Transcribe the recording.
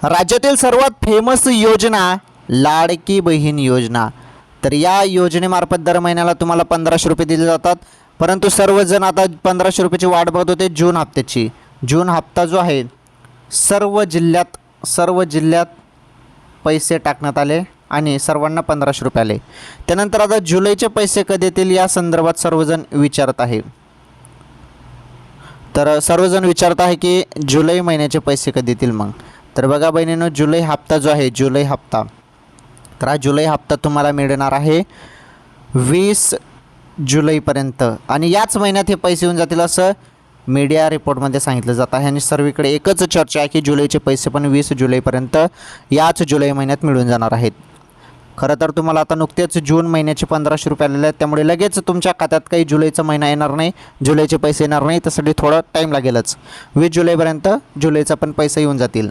राज्यातील सर्वात फेमस योजना लाडकी बहीण योजना. तर या योजनेमार्फत दर महिन्याला तुम्हाला 1500 रुपये दिले जातात. परंतु सर्वजण आता 1500 रुपयाची वाट बघत होते जून हप्त्याची. जून हप्ता जो आहे सर्व जिल्ह्यात पैसे टाकण्यात आले आणि सर्वांना 1500 रुपये आले. त्यानंतर आता जुलैचे पैसे कधी येतील या संदर्भात सर्वजण विचारत आहे. तर सर्वजण विचारत आहे की जुलै महिन्याचे पैसे कधी येतील मग. तर बघा बहिणींनो, जुलै हप्ता जो आहे जुलै हप्ता, तर हा जुलै हप्ता तुम्हाला मिळणार आहे 20 जुलैपर्यंत आणि याच महिन्यात हे पैसे येऊन जातील असं मीडिया रिपोर्टमध्ये सांगितलं जात आहे. आणि सर्वीकडे एकच चर्चा आहे की जुलैचे पैसे पण 20 जुलैपर्यंत याच जुलै महिन्यात मिळून जाणार आहेत. खरं तर तुम्हाला आता नुकतेच जून महिन्याचे 1500 रुपये आलेले आहेत, त्यामुळे लगेच तुमच्या खात्यात काही जुलैचा महिना येणार नाही, जुलैचे पैसे येणार नाही. त्यासाठी थोडा टाईम लागेलच. 20 जुलैपर्यंत जुलैचा पण पैसे येऊन जातील.